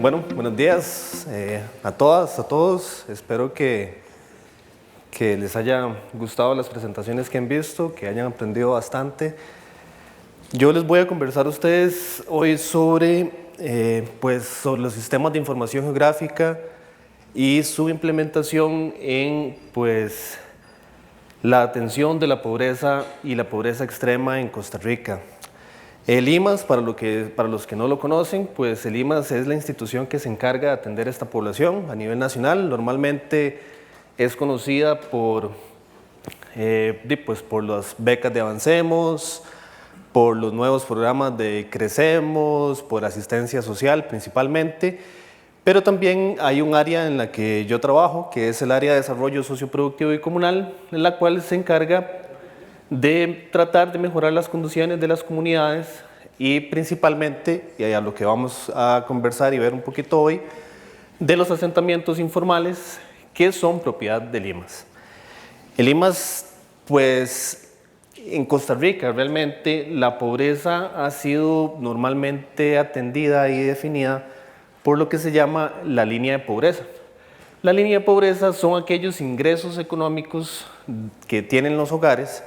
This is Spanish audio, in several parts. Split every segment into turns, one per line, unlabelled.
Buenos días a todas, a todos. Espero que les haya gustado las presentaciones que han visto, que hayan aprendido bastante. Yo les voy a conversar a ustedes hoy sobre los sistemas de información geográfica y su implementación en la atención de la pobreza y la pobreza extrema en Costa Rica. El IMAS, para los que no lo conocen, pues el IMAS es la institución que se encarga de atender a esta población a nivel nacional. Normalmente es conocida por las becas de Avancemos, por los nuevos programas de Crecemos, por asistencia social principalmente, pero también hay un área en la que yo trabajo, que es el área de desarrollo socioproductivo y comunal, en la cual se encarga de tratar de mejorar las condiciones de las comunidades y principalmente, y a lo que vamos a conversar y ver un poquito hoy, de los asentamientos informales que son propiedad del IMAS. El IMAS, pues en Costa Rica realmente la pobreza ha sido normalmente atendida y definida por lo que se llama la línea de pobreza. La línea de pobreza son aquellos ingresos económicos que tienen los hogares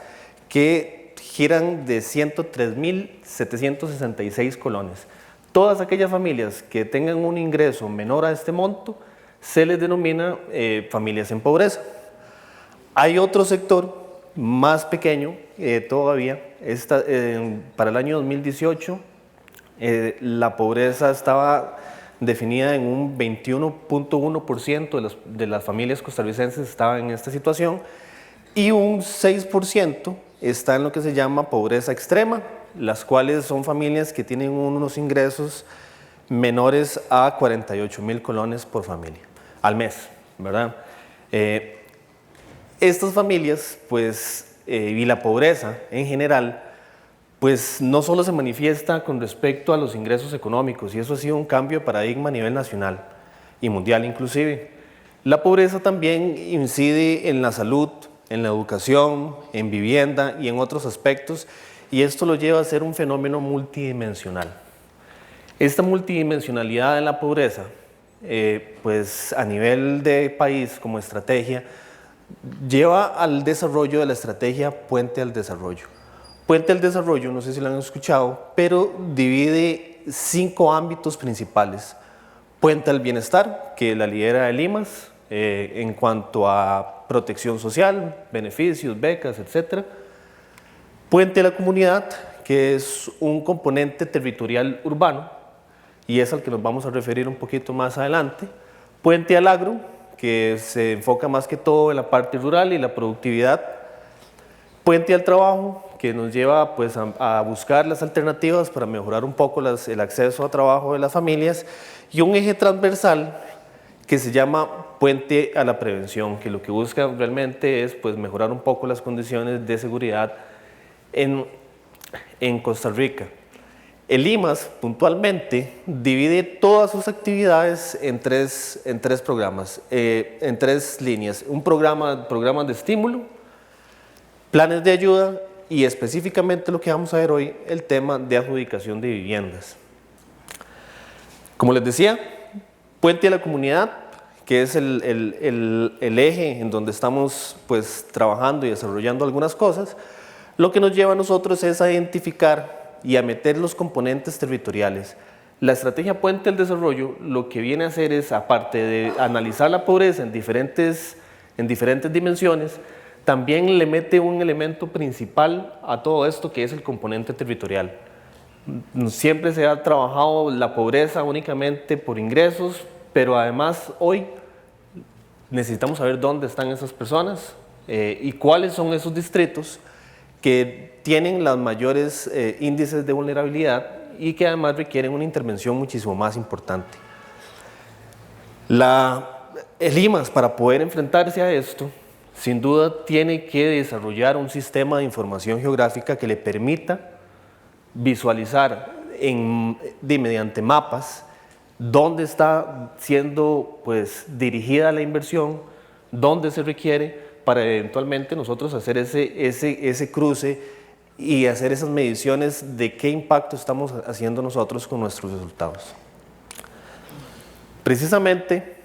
que giran de 103.766 colones. Todas aquellas familias que tengan un ingreso menor a este monto se les denomina familias en pobreza. Hay otro sector más pequeño todavía. Para el año 2018 la pobreza estaba definida en un 21.1% de las familias costarricenses estaban en esta situación y un 6% está en lo que se llama pobreza extrema, las cuales son familias que tienen unos ingresos menores a 48.000 colones por familia al mes, ¿verdad? Estas familias, y la pobreza en general, pues no solo se manifiesta con respecto a los ingresos económicos, y eso ha sido un cambio de paradigma a nivel nacional y mundial inclusive. La pobreza también incide en la salud, en la educación, en vivienda y en otros aspectos, y esto lo lleva a ser un fenómeno multidimensional. Esta multidimensionalidad de la pobreza, a nivel de país como estrategia, lleva al desarrollo de la estrategia Puente al Desarrollo. Puente al Desarrollo, no sé si lo han escuchado, pero divide 5 ámbitos principales. Puente al Bienestar, que la lidera el IMAS, en cuanto a protección social, beneficios, becas, etc. Puente a la Comunidad, que es un componente territorial urbano, y es al que nos vamos a referir un poquito más adelante. Puente al Agro, que se enfoca más que todo en la parte rural y la productividad. Puente al Trabajo, que nos lleva a buscar las alternativas para mejorar un poco el acceso a trabajo de las familias, y un eje transversal que se llama Puente a la Prevención, que lo que busca realmente es mejorar un poco las condiciones de seguridad en Costa Rica. El IMAS puntualmente divide todas sus actividades en tres programas, en 3 líneas. Programas de estímulo, planes de ayuda y específicamente lo que vamos a ver hoy, el tema de adjudicación de viviendas. Como les decía, Puente a la Comunidad, que es el eje en donde estamos trabajando y desarrollando algunas cosas, lo que nos lleva a nosotros es a identificar y a meter los componentes territoriales. La estrategia Puente al Desarrollo lo que viene a hacer es, aparte de analizar la pobreza en diferentes dimensiones, también le mete un elemento principal a todo esto, que es el componente territorial. Siempre se ha trabajado la pobreza únicamente por ingresos, pero además hoy necesitamos saber dónde están esas personas y cuáles son esos distritos que tienen los mayores índices de vulnerabilidad y que además requieren una intervención muchísimo más importante. El IMAS, para poder enfrentarse a esto, sin duda tiene que desarrollar un sistema de información geográfica que le permita visualizar mediante mapas dónde está siendo dirigida la inversión, dónde se requiere, para eventualmente nosotros hacer ese cruce y hacer esas mediciones de qué impacto estamos haciendo nosotros con nuestros resultados. Precisamente,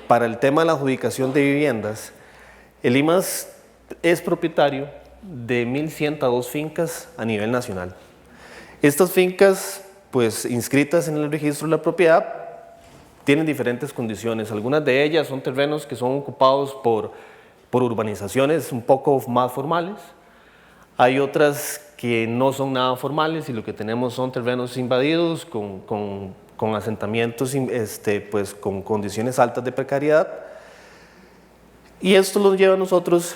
para el tema de la adjudicación de viviendas, el IMAS es propietario de 1.102 fincas a nivel nacional. Estas fincas, pues inscritas en el registro de la propiedad, tienen diferentes condiciones. Algunas de ellas son terrenos que son ocupados por urbanizaciones un poco más formales. Hay otras que no son nada formales y lo que tenemos son terrenos invadidos con asentamientos pues, con condiciones altas de precariedad. Y esto nos lleva a nosotros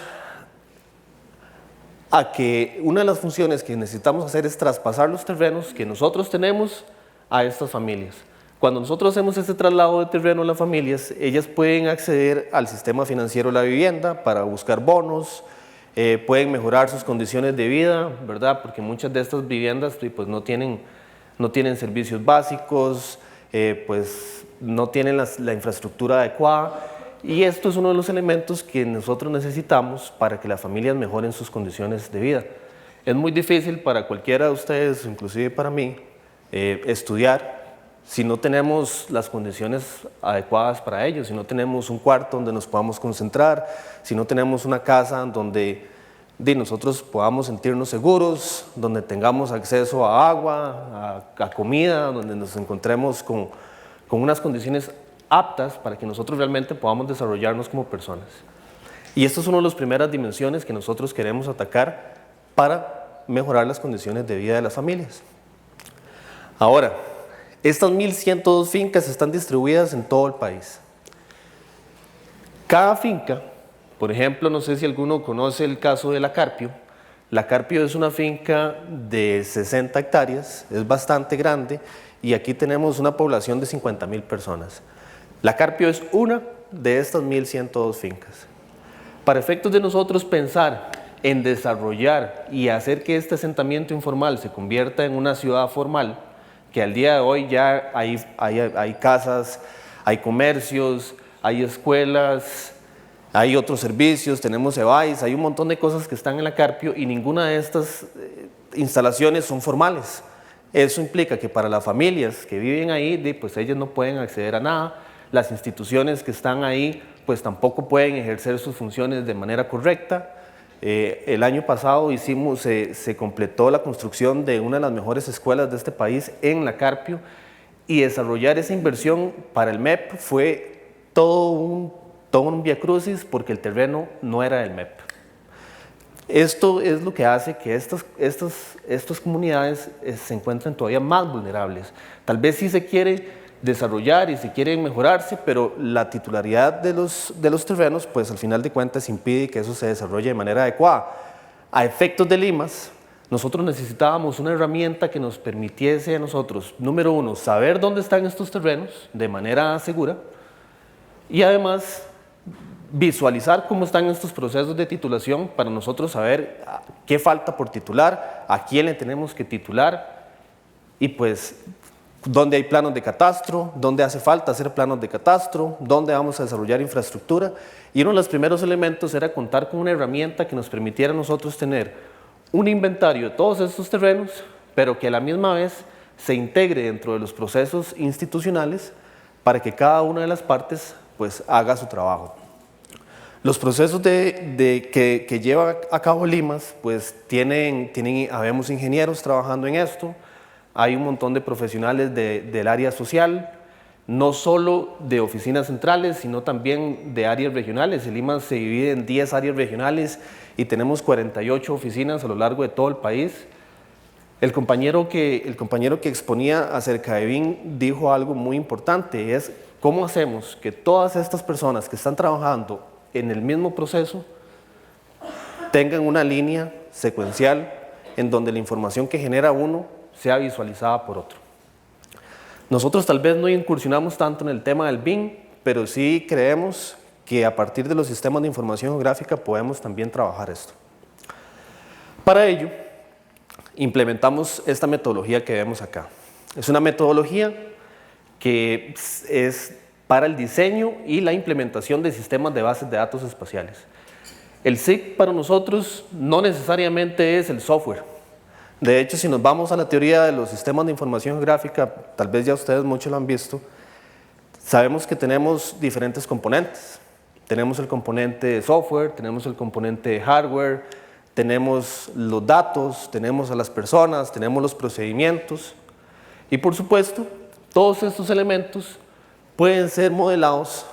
a que una de las funciones que necesitamos hacer es traspasar los terrenos que nosotros tenemos a estas familias. Cuando nosotros hacemos este traslado de terreno a las familias, ellas pueden acceder al sistema financiero de la vivienda para buscar bonos, pueden mejorar sus condiciones de vida, ¿verdad? Porque muchas de estas viviendas pues, no tienen servicios básicos, pues no tienen la infraestructura adecuada, y esto es uno de los elementos que nosotros necesitamos para que las familias mejoren sus condiciones de vida. Es muy difícil para cualquiera de ustedes, inclusive para mí, estudiar si no tenemos las condiciones adecuadas para ellos, si no tenemos un cuarto donde nos podamos concentrar, si no tenemos una casa donde nosotros podamos sentirnos seguros, donde tengamos acceso a agua, a comida, donde nos encontremos con unas condiciones aptas para que nosotros realmente podamos desarrollarnos como personas. Y esto es una de las primeras dimensiones que nosotros queremos atacar para mejorar las condiciones de vida de las familias. Ahora, estas 1.102 fincas están distribuidas en todo el país. Cada finca, por ejemplo, no sé si alguno conoce el caso de La Carpio. La Carpio es una finca de 60 hectáreas, es bastante grande y aquí tenemos una población de 50.000 personas. La Carpio es una de estas 1.102 fincas. Para efectos de nosotros pensar en desarrollar y hacer que este asentamiento informal se convierta en una ciudad formal, que al día de hoy ya hay casas, hay comercios, hay escuelas, hay otros servicios, tenemos EBAIS, hay un montón de cosas que están en La Carpio y ninguna de estas instalaciones son formales. Eso implica que para las familias que viven ahí, pues ellas no pueden acceder a nada, las instituciones que están ahí pues tampoco pueden ejercer sus funciones de manera correcta. El año pasado se completó la construcción de una de las mejores escuelas de este país en La Carpio y desarrollar esa inversión para el MEP fue todo un viacrucis porque el terreno no era del MEP. Esto es lo que hace que estas comunidades se encuentren todavía más vulnerables. Tal vez sí se quiere desarrollar y se quiere mejorarse, pero la titularidad de los terrenos, pues al final de cuentas impide que eso se desarrolle de manera adecuada. A efectos de IMAS, nosotros necesitábamos una herramienta que nos permitiese a nosotros, número uno, saber dónde están estos terrenos de manera segura y además visualizar cómo están estos procesos de titulación para nosotros saber qué falta por titular, a quién le tenemos que titular y pues dónde hay planos de catastro, dónde hace falta hacer planos de catastro, dónde vamos a desarrollar infraestructura. Y uno de los primeros elementos era contar con una herramienta que nos permitiera a nosotros tener un inventario de todos estos terrenos, pero que a la misma vez se integre dentro de los procesos institucionales para que cada una de las partes pues haga su trabajo. Los procesos que lleva a cabo Limas, pues habemos ingenieros trabajando en esto, hay un montón de profesionales del área social, no solo de oficinas centrales, sino también de áreas regionales. El IMAS se divide en 10 áreas regionales y tenemos 48 oficinas a lo largo de todo el país. El compañero que exponía acerca de BIM dijo algo muy importante, es cómo hacemos que todas estas personas que están trabajando en el mismo proceso tengan una línea secuencial en donde la información que genera uno sea visualizada por otro. Nosotros tal vez no incursionamos tanto en el tema del BIM, pero sí creemos que a partir de los sistemas de información geográfica podemos también trabajar esto. Para ello, implementamos esta metodología que vemos acá. Es una metodología que es para el diseño y la implementación de sistemas de bases de datos espaciales. El SIG para nosotros no necesariamente es el software. De hecho, si nos vamos a la teoría de los sistemas de información geográfica, tal vez ya ustedes muchos lo han visto, Sabemos que tenemos diferentes componentes. Tenemos el componente de software, tenemos el componente de hardware, tenemos los datos, tenemos a las personas, tenemos los procedimientos y por supuesto todos estos elementos pueden ser modelados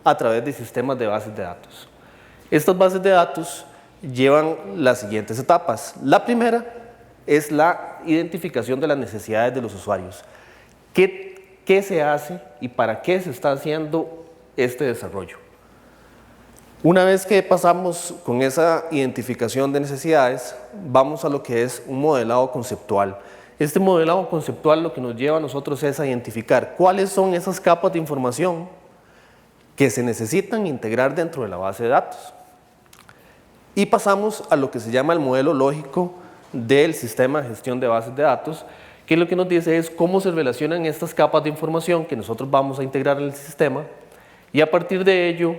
a través de sistemas de bases de datos. Estas bases de datos llevan las siguientes etapas. La primera es la identificación de las necesidades de los usuarios. ¿Qué se hace y para qué se está haciendo este desarrollo? Una vez que pasamos con esa identificación de necesidades, vamos a lo que es un modelado conceptual. Este modelado conceptual lo que nos lleva a nosotros es a identificar cuáles son esas capas de información que se necesitan integrar dentro de la base de datos. Y pasamos a lo que se llama el modelo lógico del sistema de gestión de bases de datos, que lo que nos dice es cómo se relacionan estas capas de información que nosotros vamos a integrar en el sistema, y a partir de ello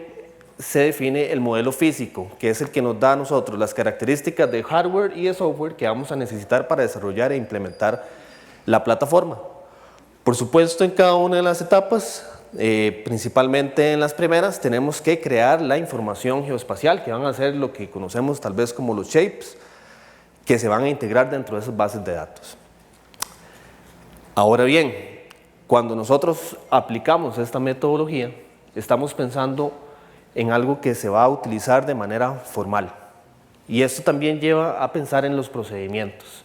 se define el modelo físico, que es el que nos da a nosotros las características de hardware y de software que vamos a necesitar para desarrollar e implementar la plataforma. Por supuesto, en cada una de las etapas, principalmente en las primeras, tenemos que crear la información geoespacial, que van a ser lo que conocemos tal vez como los shapes, que se van a integrar dentro de esas bases de datos. Ahora bien, cuando nosotros aplicamos esta metodología, estamos pensando en algo que se va a utilizar de manera formal. Y esto también lleva a pensar en los procedimientos.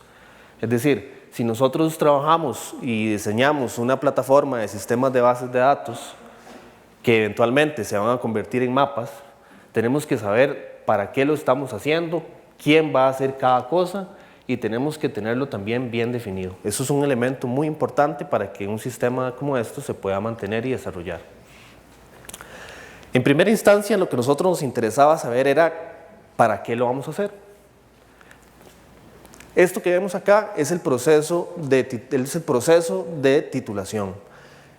Es decir, si nosotros trabajamos y diseñamos una plataforma de sistemas de bases de datos que eventualmente se van a convertir en mapas, tenemos que saber para qué lo estamos haciendo, quién va a hacer cada cosa y tenemos que tenerlo también bien definido. Eso es un elemento muy importante para que un sistema como esto se pueda mantener y desarrollar. En primera instancia, lo que a nosotros nos interesaba saber era ¿para qué lo vamos a hacer? Esto que vemos acá es el proceso de titulación.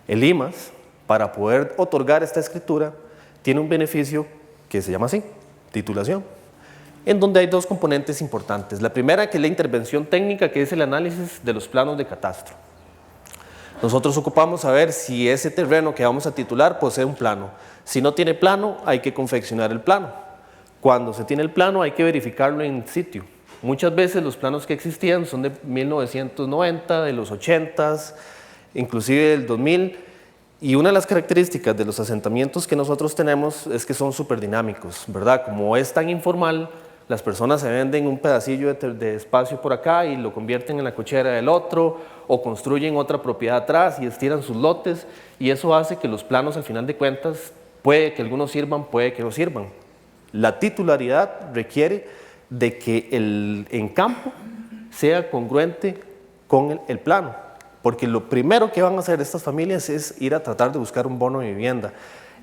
El IMAS, para poder otorgar esta escritura, tiene un beneficio que se llama así, titulación, en donde hay dos componentes importantes. La primera, que es la intervención técnica, que es el análisis de los planos de catastro. Nosotros ocupamos saber si ese terreno que vamos a titular posee un plano. Si no tiene plano, hay que confeccionar el plano. Cuando se tiene el plano, hay que verificarlo en sitio. Muchas veces los planos que existían son de 1990, de los 80s, inclusive del 2000, y una de las características de los asentamientos que nosotros tenemos es que son súper dinámicos, ¿verdad? Como es tan informal, las personas se venden un pedacillo de espacio por acá y lo convierten en la cochera del otro, o construyen otra propiedad atrás y estiran sus lotes, y eso hace que los planos, al final de cuentas, puede que algunos sirvan, puede que no sirvan. La titularidad requiere de que en campo sea congruente con el plano, porque lo primero que van a hacer estas familias es ir a tratar de buscar un bono de vivienda.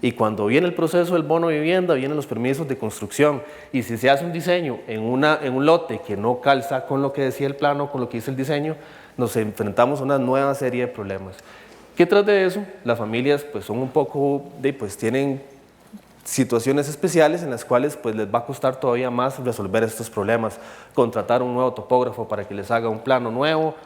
Y cuando viene el proceso del bono de vivienda, vienen los permisos de construcción. Y si se hace un diseño en un lote que no calza con lo que decía el plano, con lo que dice el diseño, nos enfrentamos a una nueva serie de problemas. ¿Qué tras de eso? Las familias pues son un poco, tienen situaciones especiales en las cuales pues les va a costar todavía más resolver estos problemas. Contratar un nuevo topógrafo para que les haga un plano nuevo,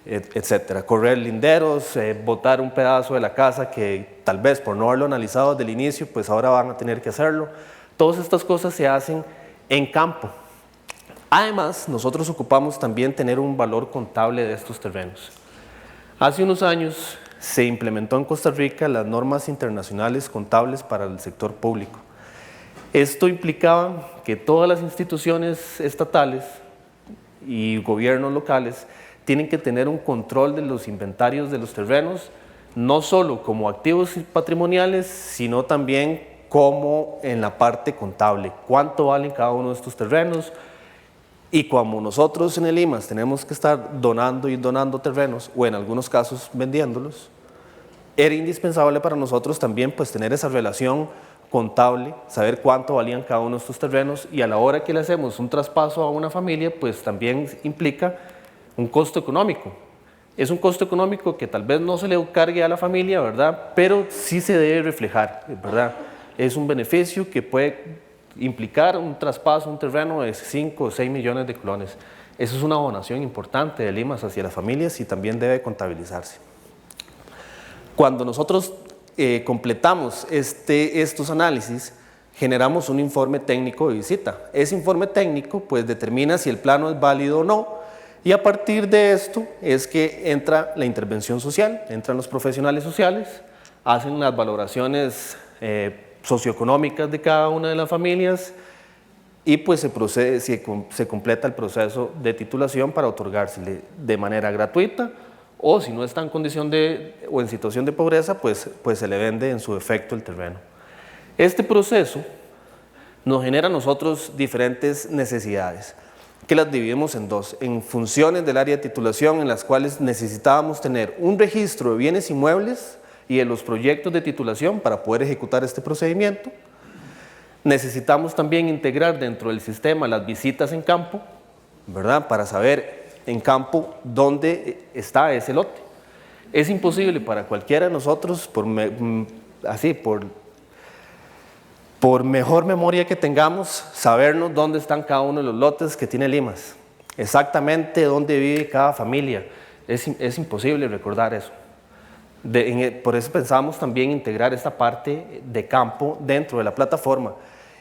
etcétera, correr linderos, botar un pedazo de la casa que tal vez por no haberlo analizado desde el inicio, pues ahora van a tener que hacerlo. Todas estas cosas se hacen en campo. Además, nosotros ocupamos también tener un valor contable de estos terrenos. Hace unos años se implementó en Costa Rica las normas internacionales contables para el sector público. Esto implicaba que todas las instituciones estatales y gobiernos locales tienen que tener un control de los inventarios de los terrenos, no solo como activos patrimoniales, sino también como en la parte contable. ¿Cuánto valen cada uno de estos terrenos? Y como nosotros en el IMAS tenemos que estar donando y donando terrenos, o en algunos casos vendiéndolos, era indispensable para nosotros también pues tener esa relación contable, saber cuánto valían cada uno de estos terrenos, y a la hora que le hacemos un traspaso a una familia, pues también implica un costo económico. Es un costo económico que tal vez no se le cargue a la familia, ¿verdad? Pero sí se debe reflejar, ¿verdad? Es un beneficio que puede implicar un traspaso, un terreno de 5 o 6 millones de colones. Eso es una donación importante de IMAS hacia las familias y también debe contabilizarse. Cuando nosotros completamos estos análisis, generamos un informe técnico de visita. Ese informe técnico pues determina si el plano es válido o no, y a partir de esto es que entra la intervención social, entran los profesionales sociales, hacen las valoraciones socioeconómicas de cada una de las familias y pues se completa el proceso de titulación para otorgársele de manera gratuita, o si no está en condición o en situación de pobreza, pues se le vende en su efecto el terreno. Este proceso nos genera a nosotros diferentes necesidades, que las dividimos en dos, en funciones del área de titulación en las cuales necesitábamos tener un registro de bienes inmuebles y de los proyectos de titulación para poder ejecutar este procedimiento. Necesitamos también integrar dentro del sistema las visitas en campo, ¿verdad?, para saber en campo dónde está ese lote. Es imposible para cualquiera de nosotros, por mejor memoria que tengamos, sabernos dónde están cada uno de los lotes que tiene Limas, exactamente dónde vive cada familia. Es imposible recordar eso. Por eso pensamos también integrar esta parte de campo dentro de la plataforma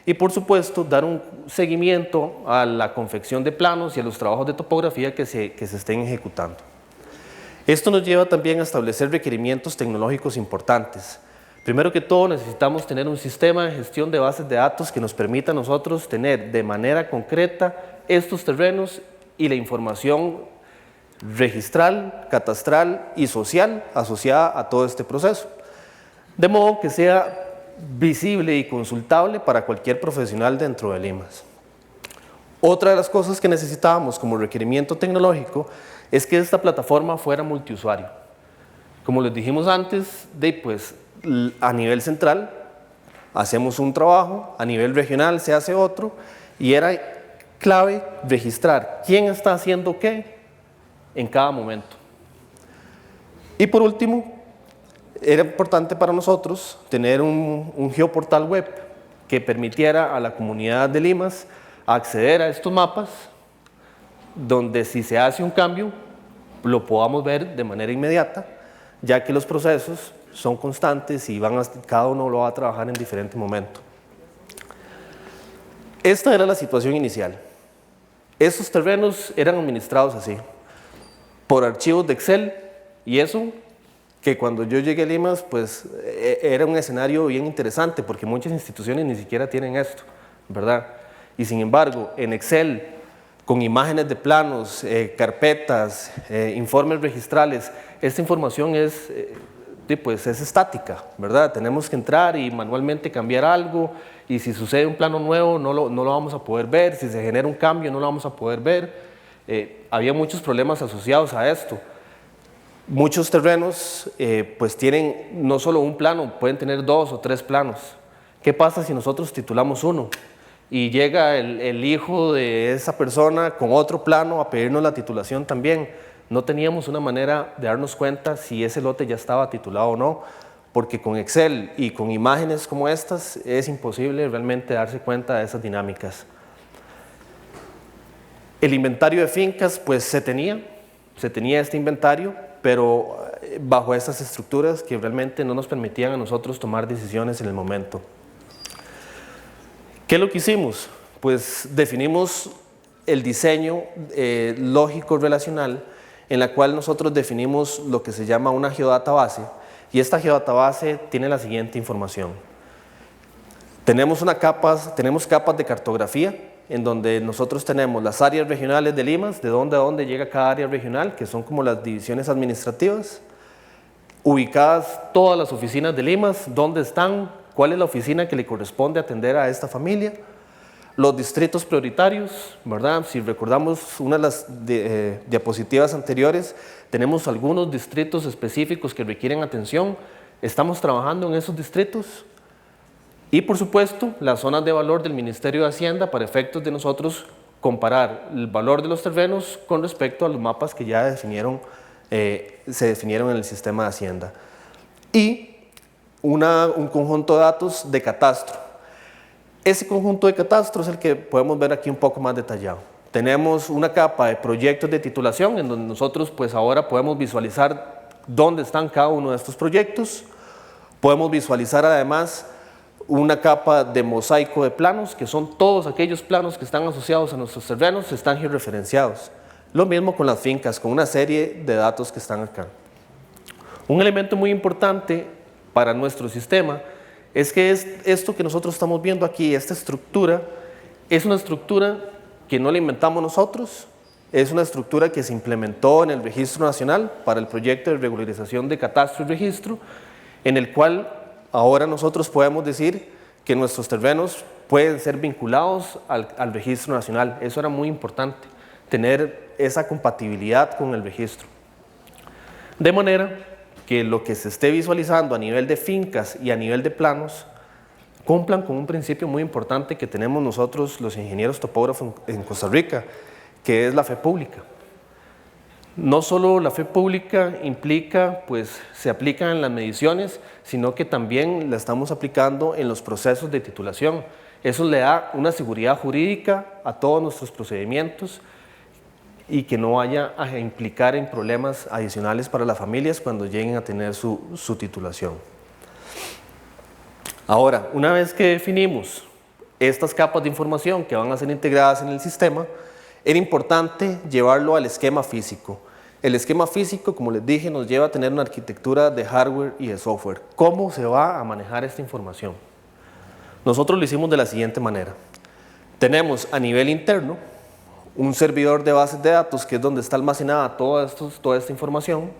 y, por supuesto, dar un seguimiento a la confección de planos y a los trabajos de topografía que se estén ejecutando. Esto nos lleva también a establecer requerimientos tecnológicos importantes. Primero que todo, necesitamos tener un sistema de gestión de bases de datos que nos permita a nosotros tener de manera concreta estos terrenos y la información registral, catastral y social asociada a todo este proceso, de modo que sea visible y consultable para cualquier profesional dentro de Limas. Otra de las cosas que necesitábamos como requerimiento tecnológico es que esta plataforma fuera multiusuario. Como les dijimos antes, pues a nivel central hacemos un trabajo, a nivel regional se hace otro, y era clave registrar quién está haciendo qué en cada momento. Y por último, era importante para nosotros tener un geoportal web que permitiera a la comunidad de Limas acceder a estos mapas, donde si se hace un cambio lo podamos ver de manera inmediata, ya que los procesos son constantes y cada uno lo va a trabajar en diferente momento. Esta era la situación inicial. Estos terrenos eran administrados así, por archivos de Excel, y eso que cuando yo llegué a Limas, pues era un escenario bien interesante, porque muchas instituciones ni siquiera tienen esto, ¿verdad? Y sin embargo, en Excel, con imágenes de planos, carpetas, informes registrales, esta información es estática, ¿verdad? Tenemos que entrar y manualmente cambiar algo, y si sucede un plano nuevo no lo vamos a poder ver, si se genera un cambio no lo vamos a poder ver. Había muchos problemas asociados a esto. Muchos terrenos pues tienen no solo un plano, pueden tener 2 o 3 planos. ¿Qué pasa si nosotros titulamos uno y llega el hijo de esa persona con otro plano a pedirnos la titulación también? No teníamos una manera de darnos cuenta si ese lote ya estaba titulado o no, porque con Excel y con imágenes como estas es imposible realmente darse cuenta de esas dinámicas. El inventario de fincas, pues se tenía este inventario, pero bajo estas estructuras que realmente no nos permitían a nosotros tomar decisiones en el momento. ¿Qué es lo que hicimos? Pues definimos el diseño lógico relacional, en la cual nosotros definimos lo que se llama una geodatabase, y esta geodatabase tiene la siguiente información. Tenemos capas de cartografía, en donde nosotros tenemos las áreas regionales de Limas, de dónde a dónde llega cada área regional, que son como las divisiones administrativas, ubicadas todas las oficinas de Limas, dónde están, cuál es la oficina que le corresponde atender a esta familia, los distritos prioritarios, ¿verdad? Si recordamos una de las diapositivas anteriores, tenemos algunos distritos específicos que requieren atención, estamos trabajando en esos distritos. Y por supuesto, las zonas de valor del Ministerio de Hacienda para efectos de nosotros comparar el valor de los terrenos con respecto a los mapas que ya se definieron en el sistema de Hacienda. Y un conjunto de datos de catastro. Ese conjunto de catastro es el que podemos ver aquí un poco más detallado. Tenemos una capa de proyectos de titulación en donde nosotros pues ahora podemos visualizar dónde están cada uno de estos proyectos. Podemos visualizar además una capa de mosaico de planos, que son todos aquellos planos que están asociados a nuestros terrenos, están georreferenciados. Lo mismo con las fincas, con una serie de datos que están acá. Un elemento muy importante para nuestro sistema es que esto que nosotros estamos viendo aquí, esta estructura, es una estructura que no la inventamos nosotros, es una estructura que se implementó en el Registro Nacional para el proyecto de regularización de catastro y registro, en el cual ahora nosotros podemos decir que nuestros terrenos pueden ser vinculados al Registro Nacional. Eso era muy importante, tener esa compatibilidad con el registro. De manera que lo que se esté visualizando a nivel de fincas y a nivel de planos cumplan con un principio muy importante que tenemos nosotros los ingenieros topógrafos en Costa Rica, que es la fe pública. No solo la fe pública implica, pues se aplica en las mediciones, sino que también la estamos aplicando en los procesos de titulación. Eso le da una seguridad jurídica a todos nuestros procedimientos y que no vaya a implicar en problemas adicionales para las familias cuando lleguen a tener su titulación. Ahora, una vez que definimos estas capas de información que van a ser integradas en el sistema, era importante llevarlo al esquema físico. El esquema físico, como les dije, nos lleva a tener una arquitectura de hardware y de software. ¿Cómo se va a manejar esta información? Nosotros lo hicimos de la siguiente manera. Tenemos a nivel interno un servidor de bases de datos, que es donde está almacenada toda esta información.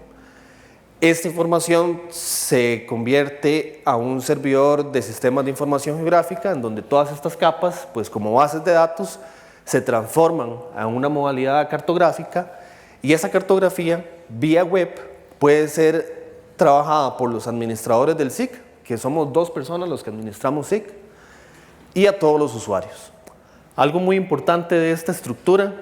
Esta información se convierte a un servidor de sistemas de información geográfica, en donde todas estas capas, pues como bases de datos, se transforman a una modalidad cartográfica, y esa cartografía vía web puede ser trabajada por los administradores del SIC, que somos 2 personas los que administramos SIC, y a todos los usuarios. Algo muy importante de esta estructura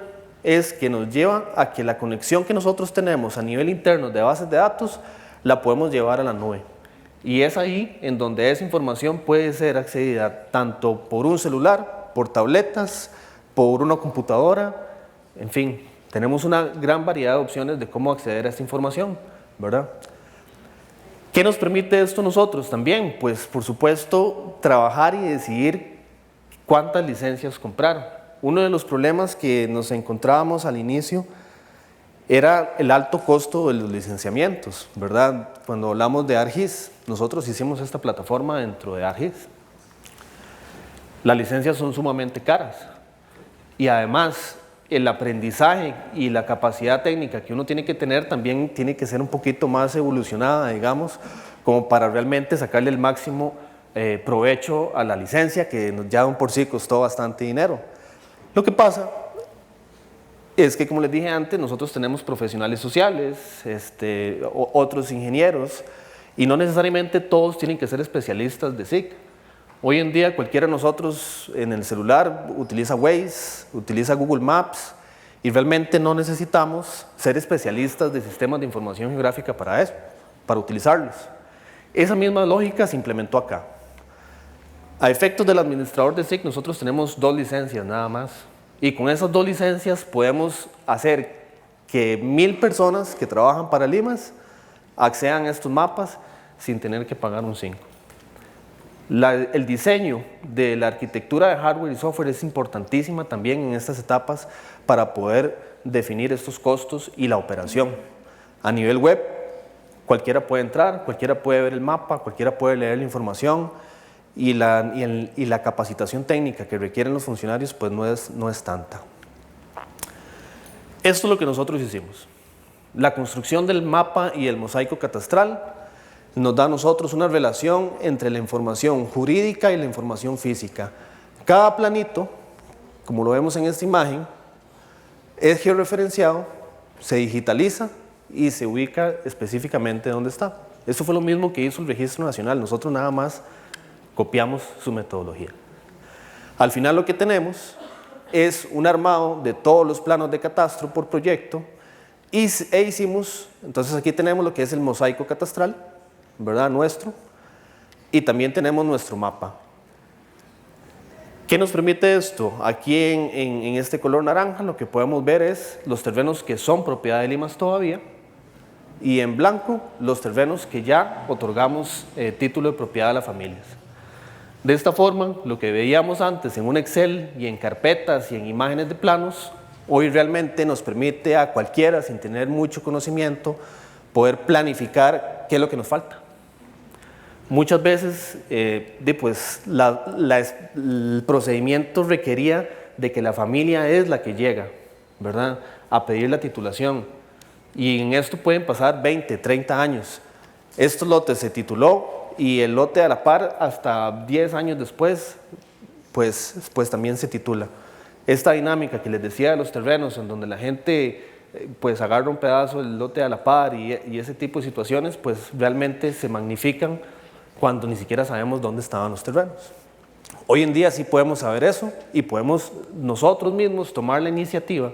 es que nos lleva a que la conexión que nosotros tenemos a nivel interno de bases de datos la podemos llevar a la nube. Y es ahí en donde esa información puede ser accedida tanto por un celular, por tabletas, por una computadora, en fin, tenemos una gran variedad de opciones de cómo acceder a esta información, ¿verdad? ¿Qué nos permite esto nosotros también? Pues por supuesto trabajar y decidir cuántas licencias comprar. Uno de los problemas que nos encontrábamos al inicio era el alto costo de los licenciamientos, ¿verdad? Cuando hablamos de ArcGIS, nosotros hicimos esta plataforma dentro de ArcGIS. Las licencias son sumamente caras y además el aprendizaje y la capacidad técnica que uno tiene que tener también tiene que ser un poquito más evolucionada, digamos, como para realmente sacarle el máximo provecho a la licencia, que ya por sí costó bastante dinero. Lo que pasa es que, como les dije antes, nosotros tenemos profesionales sociales, otros ingenieros, y no necesariamente todos tienen que ser especialistas de SIC. Hoy en día cualquiera de nosotros en el celular utiliza Waze, utiliza Google Maps, y realmente no necesitamos ser especialistas de sistemas de información geográfica para eso, para utilizarlos. Esa misma lógica se implementó acá. A efectos del administrador de SIC, nosotros tenemos 2 licencias nada más, y con esas 2 licencias podemos hacer que 1000 personas que trabajan para Limas accedan a estos mapas sin tener que pagar un 5. El diseño de la arquitectura de hardware y software es importantísima también en estas etapas para poder definir estos costos y la operación. A nivel web, cualquiera puede entrar, cualquiera puede ver el mapa, cualquiera puede leer la información, y la capacitación técnica que requieren los funcionarios pues no es tanta. Esto es lo que nosotros hicimos. La construcción del mapa y el mosaico catastral nos da a nosotros una relación entre la información jurídica y la información física. Cada planito, como lo vemos en esta imagen, es georreferenciado, se digitaliza y se ubica específicamente donde está. Eso fue lo mismo que hizo el Registro Nacional, nosotros nada más copiamos su metodología. Al final lo que tenemos es un armado de todos los planos de catastro por proyecto e hicimos, entonces aquí tenemos lo que es el mosaico catastral, ¿verdad? Nuestro, y también tenemos nuestro mapa. ¿Qué nos permite esto? Aquí en este color naranja lo que podemos ver es los terrenos que son propiedad de Limas todavía, y en blanco los terrenos que ya otorgamos título de propiedad a las familias. De esta forma, lo que veíamos antes en un Excel y en carpetas y en imágenes de planos, hoy realmente nos permite a cualquiera, sin tener mucho conocimiento, poder planificar qué es lo que nos falta. Muchas veces pues, el procedimiento requería de que la familia es la que llega, ¿verdad?, a pedir la titulación. Y en esto pueden pasar 20, 30 años. Este lote se tituló y el lote a la par hasta 10 años después, pues también se titula. Esta dinámica que les decía de los terrenos, en donde la gente pues agarra un pedazo del lote a la par y ese tipo de situaciones, pues realmente se magnifican cuando ni siquiera sabemos dónde estaban los terrenos. Hoy en día sí podemos saber eso y podemos nosotros mismos tomar la iniciativa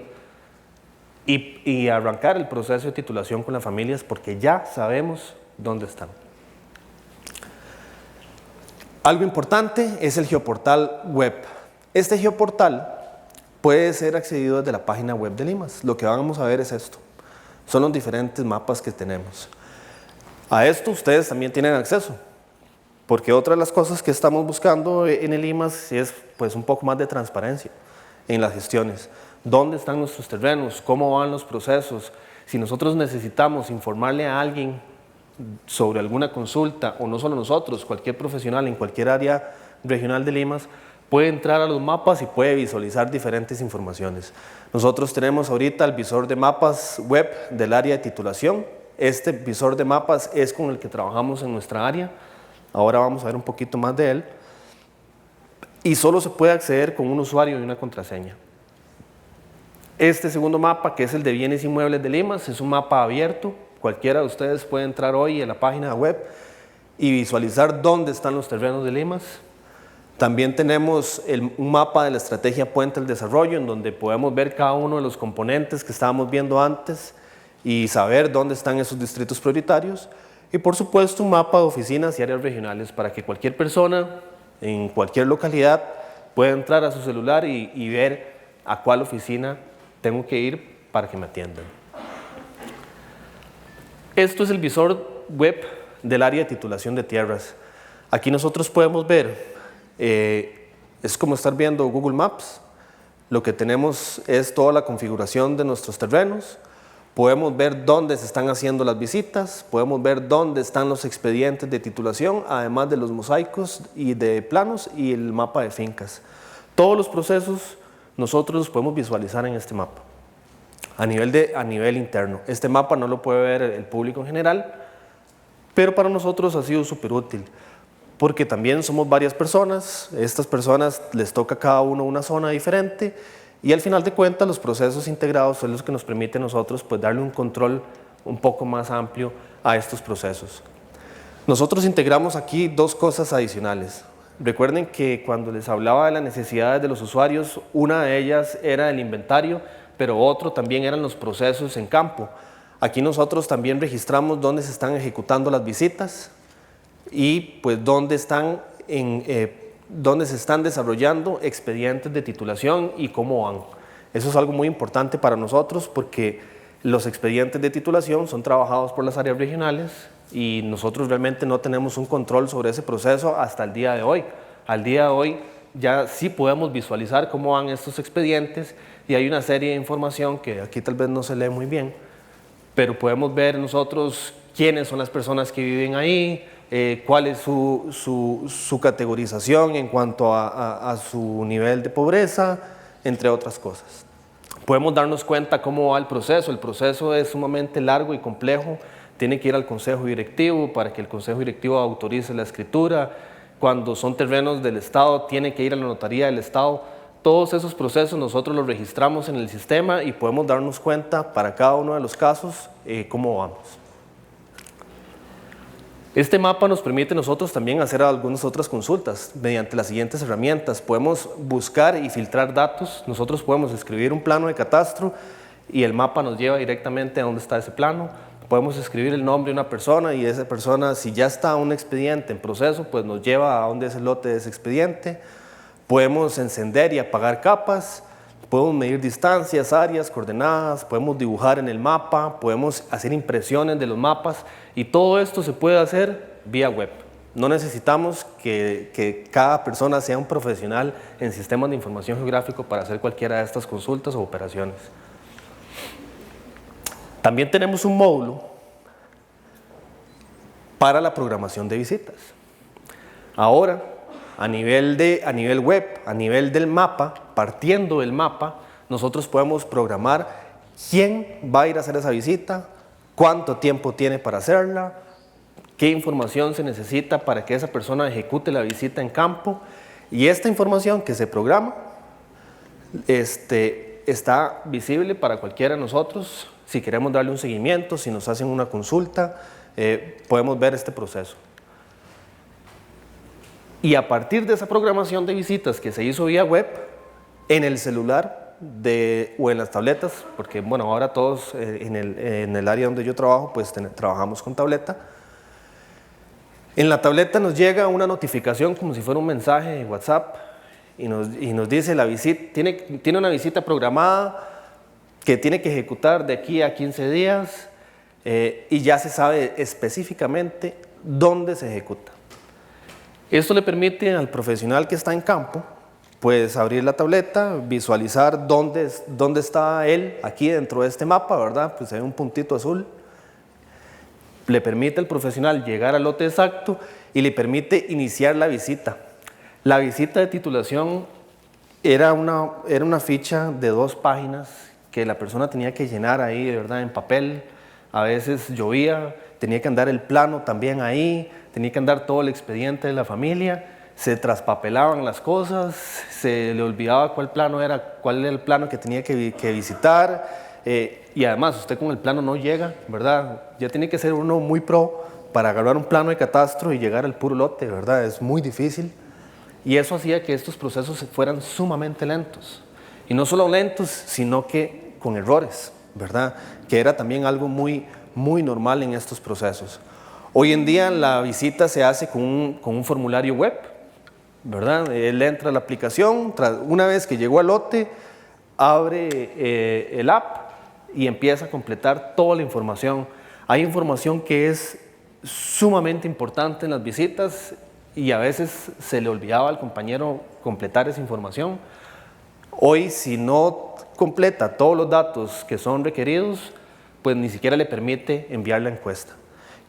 y arrancar el proceso de titulación con las familias porque ya sabemos dónde están. Algo importante es el geoportal web. Este geoportal puede ser accedido desde la página web de Limas. Lo que vamos a ver es esto. Son los diferentes mapas que tenemos. A esto ustedes también tienen acceso, porque otra de las cosas que estamos buscando en el Limas es pues, un poco más de transparencia en las gestiones. ¿Dónde están nuestros terrenos? ¿Cómo van los procesos? Si nosotros necesitamos informarle a alguien sobre alguna consulta, o no solo nosotros, cualquier profesional en cualquier área regional de Limas, puede entrar a los mapas y puede visualizar diferentes informaciones. Nosotros tenemos ahorita el visor de mapas web del área de titulación. Este visor de mapas es con el que trabajamos en nuestra área. Ahora vamos a ver un poquito más de él. Y solo se puede acceder con un usuario y una contraseña. Este segundo mapa, que es el de bienes inmuebles de Limas, es un mapa abierto. Cualquiera de ustedes puede entrar hoy en la página web y visualizar dónde están los terrenos de Limas. También tenemos un mapa de la estrategia Puente al Desarrollo, en donde podemos ver cada uno de los componentes que estábamos viendo antes y saber dónde están esos distritos prioritarios. Y por supuesto un mapa de oficinas y áreas regionales para que cualquier persona en cualquier localidad pueda entrar a su celular y ver a cuál oficina tengo que ir para que me atiendan. Esto es el visor web del área de titulación de tierras. Aquí nosotros podemos ver, es como estar viendo Google Maps. Lo que tenemos es toda la configuración de nuestros terrenos. Podemos ver dónde se están haciendo las visitas, podemos ver dónde están los expedientes de titulación, además de los mosaicos y de planos y el mapa de fincas. Todos los procesos nosotros los podemos visualizar en este mapa. A nivel interno. Este mapa no lo puede ver el público en general, pero para nosotros ha sido súper útil, porque también somos varias personas, estas personas les toca a cada uno una zona diferente, y al final de cuentas los procesos integrados son los que nos permiten a nosotros pues, darle un control un poco más amplio a estos procesos. Nosotros integramos aquí dos cosas adicionales. Recuerden que cuando les hablaba de las necesidades de los usuarios, una de ellas era el inventario, pero otro también eran los procesos en campo. Aquí nosotros también registramos dónde se están ejecutando las visitas y pues dónde se están desarrollando expedientes de titulación y cómo van. Eso es algo muy importante para nosotros porque los expedientes de titulación son trabajados por las áreas regionales y nosotros realmente no tenemos un control sobre ese proceso hasta el día de hoy. Al día de hoy ya sí podemos visualizar cómo van estos expedientes y hay una serie de información que aquí tal vez no se lee muy bien, pero podemos ver nosotros quiénes son las personas que viven ahí, cuál es su categorización en cuanto a su nivel de pobreza, entre otras cosas. Podemos darnos cuenta cómo va el proceso es sumamente largo y complejo, tiene que ir al consejo directivo para que el consejo directivo autorice la escritura, cuando son terrenos del Estado tiene que ir a la notaría del Estado. Todos esos procesos nosotros los registramos en el sistema y podemos darnos cuenta para cada uno de los casos cómo vamos. Este mapa nos permite nosotros también hacer algunas otras consultas mediante las siguientes herramientas. Podemos buscar y filtrar datos. Nosotros podemos escribir un plano de catastro y el mapa nos lleva directamente a dónde está ese plano. Podemos escribir el nombre de una persona y esa persona, si ya está un expediente en proceso, pues nos lleva a dónde es el lote de ese expediente. Podemos encender y apagar capas, Podemos medir distancias, áreas, coordenadas, podemos dibujar en el mapa, podemos hacer impresiones de los mapas y todo esto se puede hacer vía web. No necesitamos que cada persona sea un profesional en sistemas de información geográfico para hacer cualquiera de estas consultas o operaciones. También tenemos un módulo para la programación de visitas. Ahora, a nivel web, a nivel del mapa, partiendo del mapa, nosotros podemos programar quién va a ir a hacer esa visita, cuánto tiempo tiene para hacerla, qué información se necesita para que esa persona ejecute la visita en campo, y esta información que se programa está visible para cualquiera de nosotros. Si queremos darle un seguimiento, si nos hacen una consulta, podemos ver este proceso. Y a partir de esa programación de visitas que se hizo vía web, en el celular o en las tabletas, porque bueno, ahora todos en el área donde yo trabajo, pues trabajamos con tableta. En la tableta nos llega una notificación como si fuera un mensaje de WhatsApp y nos dice la visita, tiene una visita programada que tiene que ejecutar de aquí a 15 días y ya se sabe específicamente dónde se ejecuta. Esto le permite al profesional que está en campo, pues abrir la tableta, visualizar dónde está él aquí dentro de este mapa, ¿verdad? Pues hay un puntito azul. Le permite al profesional llegar al lote exacto y le permite iniciar la visita. La visita de titulación era una ficha de 2 páginas que la persona tenía que llenar ahí, ¿verdad? En papel. A veces llovía, tenía que andar el plano también ahí, tenía que andar todo el expediente de la familia, se traspapelaban las cosas, se le olvidaba cuál era el plano que tenía que visitar. Y además usted con el plano no llega, ¿verdad? Ya tiene que ser uno muy pro para agarrar un plano de catastro y llegar al puro lote, ¿verdad? Es muy difícil. Y eso hacía que estos procesos fueran sumamente lentos. Y no solo lentos, sino que con errores, ¿verdad? Que era también algo muy, muy normal en estos procesos. Hoy en día la visita se hace con un formulario web, ¿verdad? Él entra a la aplicación, una vez que llegó al lote, abre el app y empieza a completar toda la información. Hay información que es sumamente importante en las visitas y a veces se le olvidaba al compañero completar esa información. Hoy, si no completa todos los datos que son requeridos, pues ni siquiera le permite enviar la encuesta.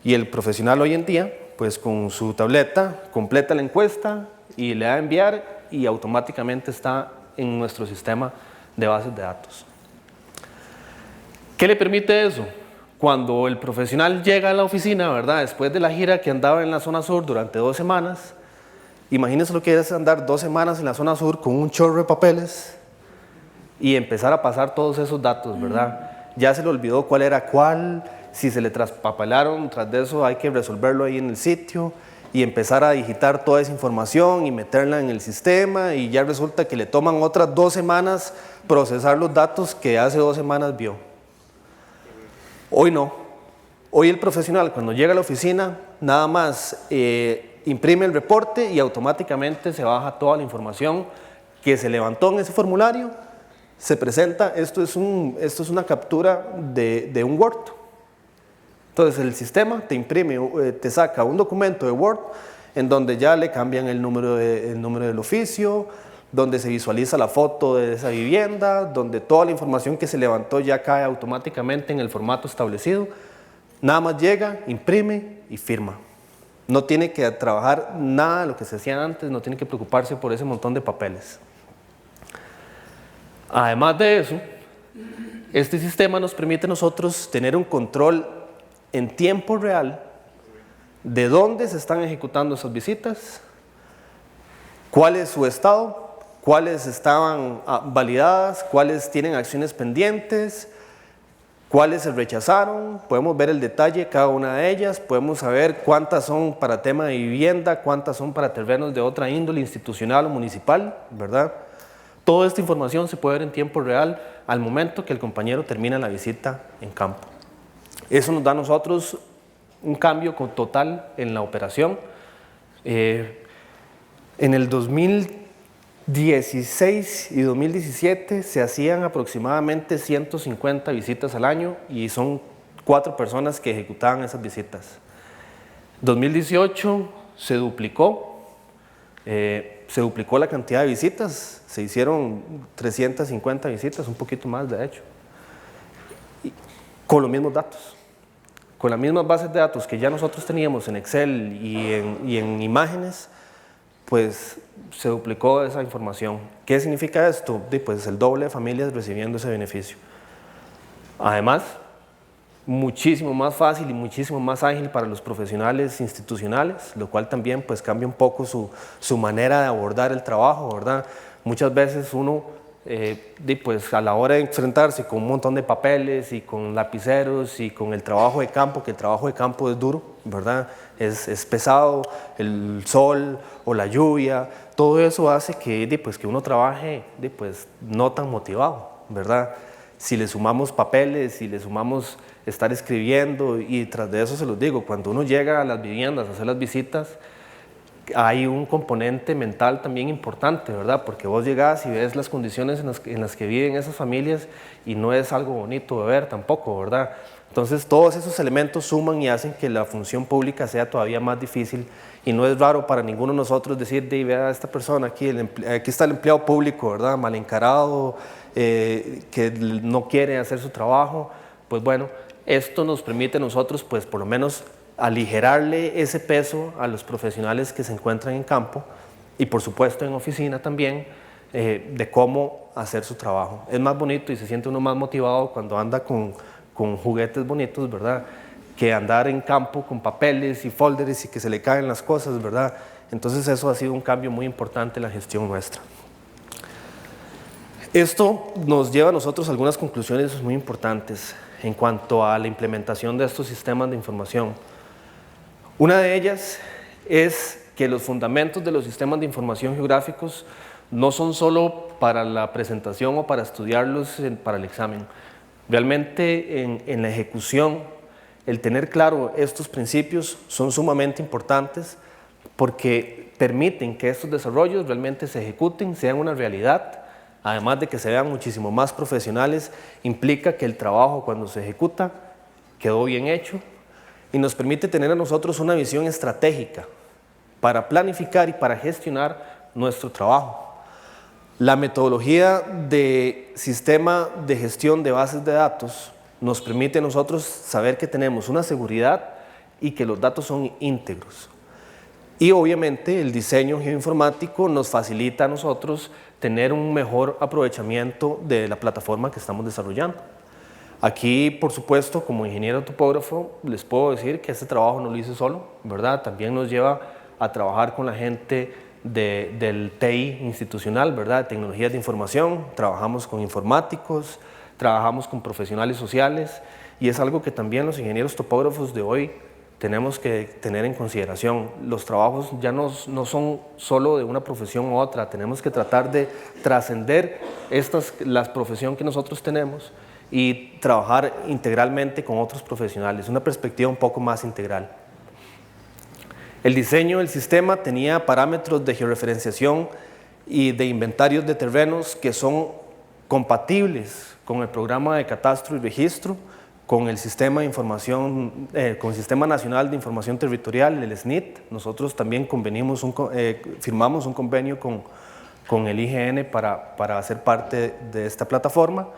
Y el profesional hoy en día, pues con su tableta, completa la encuesta y le da a enviar y automáticamente está en nuestro sistema de bases de datos. ¿Qué le permite eso? Cuando el profesional llega a la oficina, ¿verdad? Después de la gira que andaba en la zona sur durante 2 semanas, imagínense lo que es andar 2 semanas en la zona sur con un chorro de papeles y empezar a pasar todos esos datos, ¿verdad? Ya se le olvidó cuál era cuál, si se le traspapelaron, tras de eso hay que resolverlo ahí en el sitio y empezar a digitar toda esa información y meterla en el sistema y ya resulta que le toman otras 2 semanas procesar los datos que hace 2 semanas vio. Hoy no. Hoy el profesional cuando llega a la oficina nada más imprime el reporte y automáticamente se baja toda la información que se levantó en ese formulario, se presenta, esto es una captura de un Word. Entonces el sistema te imprime, te saca un documento de Word en donde ya le cambian el número del oficio, donde se visualiza la foto de esa vivienda, donde toda la información que se levantó ya cae automáticamente en el formato establecido. Nada más llega, imprime y firma. No tiene que trabajar nada de lo que se hacía antes, no tiene que preocuparse por ese montón de papeles. Además de eso, este sistema nos permite a nosotros tener un control en tiempo real de dónde se están ejecutando esas visitas, cuál es su estado, cuáles estaban validadas, cuáles tienen acciones pendientes, cuáles se rechazaron. Podemos ver el detalle de cada una de ellas, podemos saber cuántas son para tema de vivienda, cuántas son para terrenos de otra índole institucional o municipal, ¿verdad? Toda esta información se puede ver en tiempo real al momento que el compañero termina la visita en campo. Eso nos da a nosotros un cambio total en la operación. En el 2000 2016 y 2017 se hacían aproximadamente 150 visitas al año y son 4 personas que ejecutaban esas visitas. 2018 se duplicó la cantidad de visitas, se hicieron 350 visitas, un poquito más de hecho, con los mismos datos, con las mismas bases de datos que ya nosotros teníamos en Excel y en imágenes, pues se duplicó esa información. ¿Qué significa esto? Pues el doble de familias recibiendo ese beneficio. Además, muchísimo más fácil y muchísimo más ágil para los profesionales institucionales, lo cual también pues cambia un poco su manera de abordar el trabajo, ¿verdad? Muchas veces uno, pues a la hora de enfrentarse con un montón de papeles y con lapiceros y con el trabajo de campo, que el trabajo de campo es duro, ¿verdad? Es pesado, el sol o la lluvia, todo eso hace que, pues, que uno trabaje pues, no tan motivado, ¿verdad? Si le sumamos papeles, si le sumamos estar escribiendo, y tras de eso se los digo, cuando uno llega a las viviendas a hacer las visitas, hay un componente mental también importante, ¿verdad? Porque vos llegás y ves las condiciones en las que viven esas familias y no es algo bonito de ver tampoco, ¿verdad? Entonces todos esos elementos suman y hacen que la función pública sea todavía más difícil, y no es raro para ninguno de nosotros decir, vea a esta persona aquí, aquí está el empleado público, ¿verdad? Mal encarado, que no quiere hacer su trabajo. Pues bueno, esto nos permite a nosotros, pues por lo menos, aligerarle ese peso a los profesionales que se encuentran en campo y por supuesto en oficina también, de cómo hacer su trabajo. Es más bonito y se siente uno más motivado cuando anda con juguetes bonitos, ¿verdad? Que andar en campo con papeles y folders y que se le caen las cosas, ¿verdad? Entonces eso ha sido un cambio muy importante en la gestión nuestra. Esto nos lleva a nosotros a algunas conclusiones muy importantes en cuanto a la implementación de estos sistemas de información. Una de ellas es que los fundamentos de los sistemas de información geográficos no son solo para la presentación o para estudiarlos para el examen. Realmente en la ejecución, el tener claro estos principios son sumamente importantes porque permiten que estos desarrollos realmente se ejecuten, sean una realidad. Además de que se vean muchísimo más profesionales, implica que el trabajo cuando se ejecuta quedó bien hecho y nos permite tener a nosotros una visión estratégica para planificar y para gestionar nuestro trabajo. La metodología de sistema de gestión de bases de datos nos permite a nosotros saber que tenemos una seguridad y que los datos son íntegros. Y obviamente el diseño geoinformático nos facilita a nosotros tener un mejor aprovechamiento de la plataforma que estamos desarrollando. Aquí, por supuesto, como ingeniero topógrafo, les puedo decir que este trabajo no lo hice solo, ¿verdad? También nos lleva a trabajar con la gente del TI institucional, ¿verdad? De tecnologías de información, trabajamos con informáticos, trabajamos con profesionales sociales, y es algo que también los ingenieros topógrafos de hoy tenemos que tener en consideración. Los trabajos ya no son solo de una profesión u otra, tenemos que tratar de trascender la profesión que nosotros tenemos y trabajar integralmente con otros profesionales, una perspectiva un poco más integral. El diseño del sistema tenía parámetros de georreferenciación y de inventarios de terrenos que son compatibles con el programa de catastro y registro, con el sistema de información, con el Sistema Nacional de Información Territorial, el SNIT. Nosotros también firmamos un convenio con el IGN para hacer parte de esta plataforma.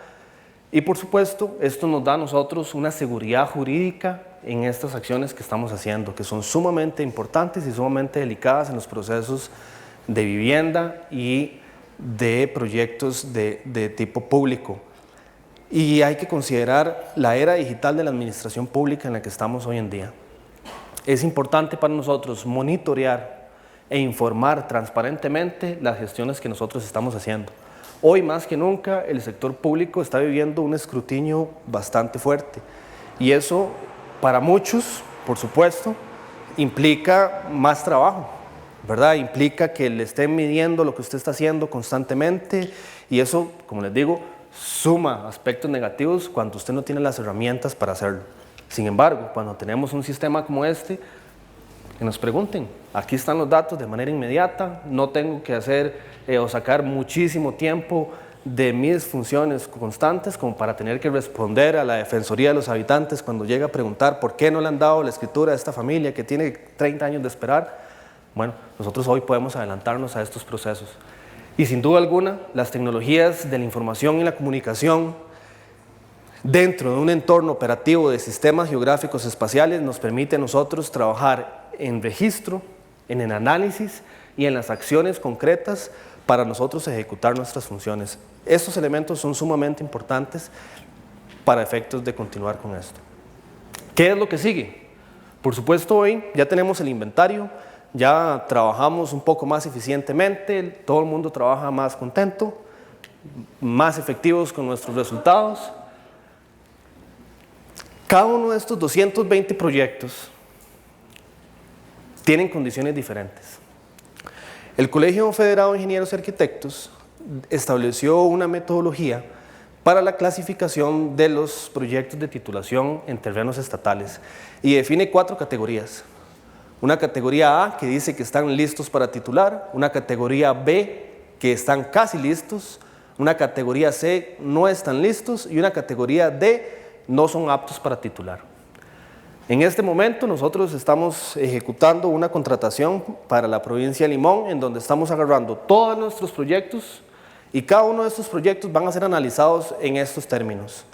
Y por supuesto, esto nos da a nosotros una seguridad jurídica en estas acciones que estamos haciendo, que son sumamente importantes y sumamente delicadas en los procesos de vivienda y de proyectos de tipo público. Y hay que considerar la era digital de la administración pública en la que estamos hoy en día. Es importante para nosotros monitorear e informar transparentemente las gestiones que nosotros estamos haciendo. Hoy más que nunca el sector público está viviendo un escrutinio bastante fuerte y eso para muchos, por supuesto, implica más trabajo, ¿verdad? Implica que le estén midiendo lo que usted está haciendo constantemente y eso, como les digo, suma aspectos negativos cuando usted no tiene las herramientas para hacerlo. Sin embargo, cuando tenemos un sistema como este, que nos pregunten. Aquí están los datos de manera inmediata, no tengo que hacer o sacar muchísimo tiempo de mis funciones constantes como para tener que responder a la Defensoría de los Habitantes cuando llega a preguntar por qué no le han dado la escritura a esta familia que tiene 30 años de esperar. Bueno, nosotros hoy podemos adelantarnos a estos procesos. Y sin duda alguna, las tecnologías de la información y la comunicación dentro de un entorno operativo de sistemas geográficos espaciales nos permite a nosotros trabajar en registro, en el análisis y en las acciones concretas para nosotros ejecutar nuestras funciones. Estos elementos son sumamente importantes para efectos de continuar con esto. ¿Qué es lo que sigue? Por supuesto, hoy ya tenemos el inventario, ya trabajamos un poco más eficientemente, todo el mundo trabaja más contento, más efectivos con nuestros resultados. Cada uno de estos 220 proyectos tienen condiciones diferentes. El Colegio Federado de Ingenieros y Arquitectos estableció una metodología para la clasificación de los proyectos de titulación en terrenos estatales y define 4 categorías. Una categoría A que dice que están listos para titular, una categoría B que están casi listos, una categoría C no están listos y una categoría D no son aptos para titular. En este momento nosotros estamos ejecutando una contratación para la provincia de Limón en donde estamos agarrando todos nuestros proyectos y cada uno de estos proyectos van a ser analizados en estos términos.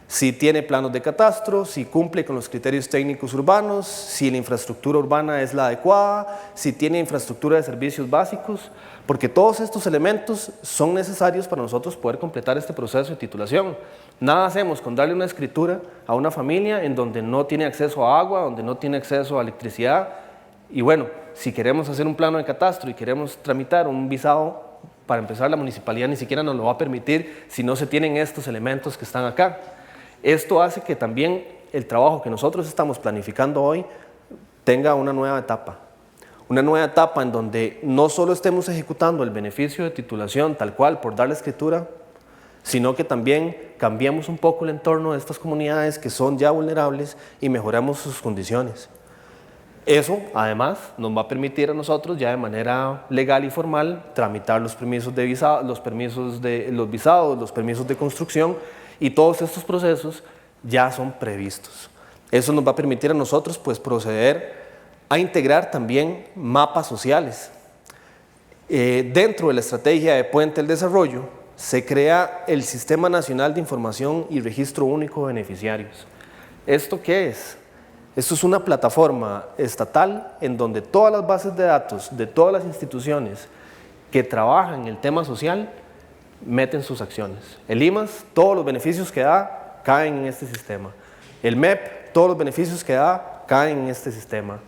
Si tiene planos de catastro, si cumple con los criterios técnicos urbanos, si la infraestructura urbana es la adecuada, si tiene infraestructura de servicios básicos, porque todos estos elementos son necesarios para nosotros poder completar este proceso de titulación. Nada hacemos con darle una escritura a una familia en donde no tiene acceso a agua, donde no tiene acceso a electricidad, y bueno, si queremos hacer un plano de catastro y queremos tramitar un visado, para empezar la municipalidad ni siquiera nos lo va a permitir si no se tienen estos elementos que están acá. Esto hace que también el trabajo que nosotros estamos planificando hoy tenga una nueva etapa en donde no solo estemos ejecutando el beneficio de titulación tal cual por dar la escritura, sino que también cambiemos un poco el entorno de estas comunidades que son ya vulnerables y mejoramos sus condiciones. Eso, además, nos va a permitir a nosotros ya de manera legal y formal tramitar los permisos de visado, los visados, los permisos de construcción, y todos estos procesos ya son previstos. Eso nos va a permitir a nosotros pues, proceder a integrar también mapas sociales. Dentro de la estrategia de Puente al Desarrollo se crea el Sistema Nacional de Información y Registro Único de Beneficiarios. ¿Esto qué es? Esto es una plataforma estatal en donde todas las bases de datos de todas las instituciones que trabajan en el tema social meten sus acciones. El IMAS, todos los beneficios que da, caen en este sistema. El MEP, todos los beneficios que da, caen en este sistema.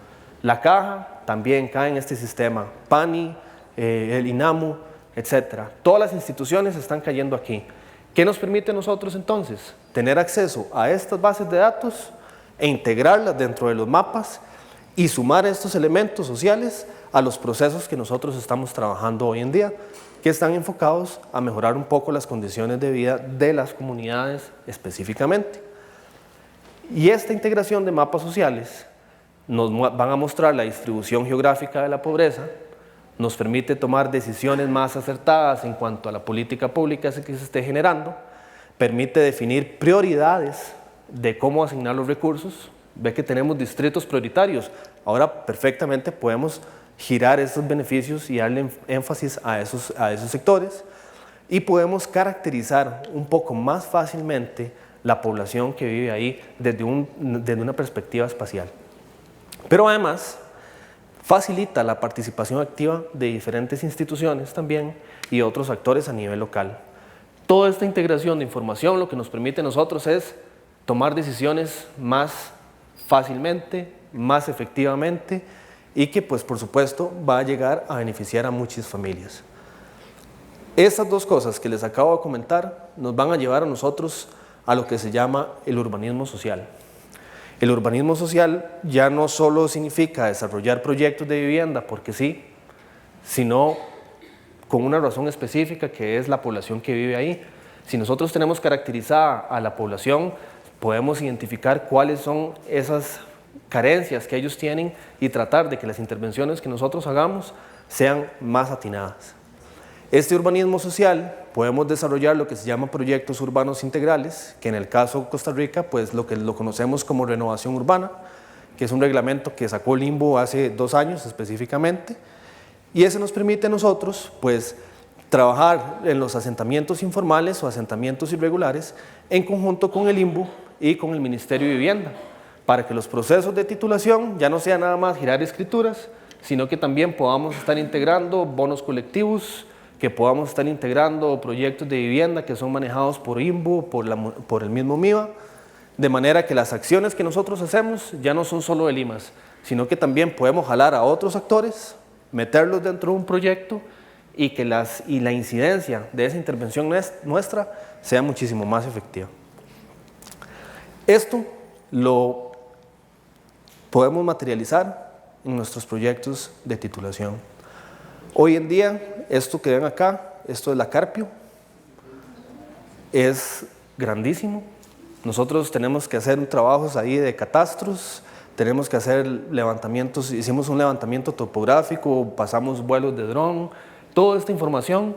La Caja también cae en este sistema. PANI, el INAMU, etc. Todas las instituciones están cayendo aquí. ¿Qué nos permite a nosotros entonces? Tener acceso a estas bases de datos e integrarlas dentro de los mapas y sumar estos elementos sociales a los procesos que nosotros estamos trabajando hoy en día, que están enfocados a mejorar un poco las condiciones de vida de las comunidades específicamente. Y esta integración de mapas sociales nos van a mostrar la distribución geográfica de la pobreza, nos permite tomar decisiones más acertadas en cuanto a la política pública que se esté generando, permite definir prioridades de cómo asignar los recursos. Ve que tenemos distritos prioritarios, ahora perfectamente podemos girar esos beneficios y darle énfasis a esos sectores y podemos caracterizar un poco más fácilmente la población que vive ahí desde una perspectiva espacial. Pero además facilita la participación activa de diferentes instituciones también y otros actores a nivel local. Toda esta integración de información lo que nos permite a nosotros es tomar decisiones más fácilmente, más efectivamente, y que pues por supuesto va a llegar a beneficiar a muchas familias. Estas dos cosas que les acabo de comentar nos van a llevar a nosotros a lo que se llama el urbanismo social. El urbanismo social ya no solo significa desarrollar proyectos de vivienda porque sí, sino con una razón específica que es la población que vive ahí. Si nosotros tenemos caracterizada a la población, podemos identificar cuáles son esas carencias que ellos tienen y tratar de que las intervenciones que nosotros hagamos sean más atinadas. Este urbanismo social podemos desarrollar lo que se llama proyectos urbanos integrales, que en el caso de Costa Rica, pues lo conocemos como renovación urbana, que es un reglamento que sacó el INVU hace 2 años específicamente, y ese nos permite a nosotros, pues, trabajar en los asentamientos informales o asentamientos irregulares en conjunto con el INVU y con el Ministerio de Vivienda, para que los procesos de titulación ya no sean nada más girar escrituras, sino que también podamos estar integrando bonos colectivos, que podamos estar integrando proyectos de vivienda que son manejados por INVU, por el mismo MIVA, de manera que las acciones que nosotros hacemos ya no son solo del IMAS, sino que también podemos jalar a otros actores, meterlos dentro de un proyecto y que la incidencia de esa intervención nuestra sea muchísimo más efectiva. Esto lo podemos materializar en nuestros proyectos de titulación. Hoy en día, esto que ven acá, esto es la Carpio, es grandísimo. Nosotros tenemos que hacer trabajos ahí de catastros, tenemos que hacer levantamientos, hicimos un levantamiento topográfico, pasamos vuelos de dron. Toda esta información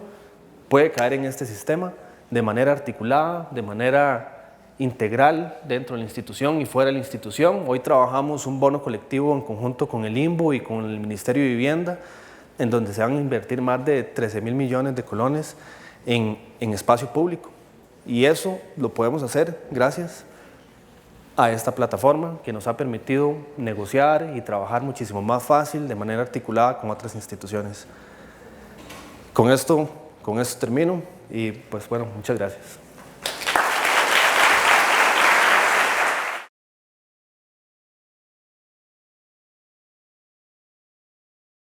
puede caer en este sistema de manera articulada, de manera integral dentro de la institución y fuera de la institución. Hoy trabajamos un bono colectivo en conjunto con el INVU y con el Ministerio de Vivienda, en donde se van a invertir más de 13.000 millones de colones en espacio público. Y eso lo podemos hacer gracias a esta plataforma que nos ha permitido negociar y trabajar muchísimo más fácil, de manera articulada con otras instituciones. Con esto termino y pues bueno, muchas gracias.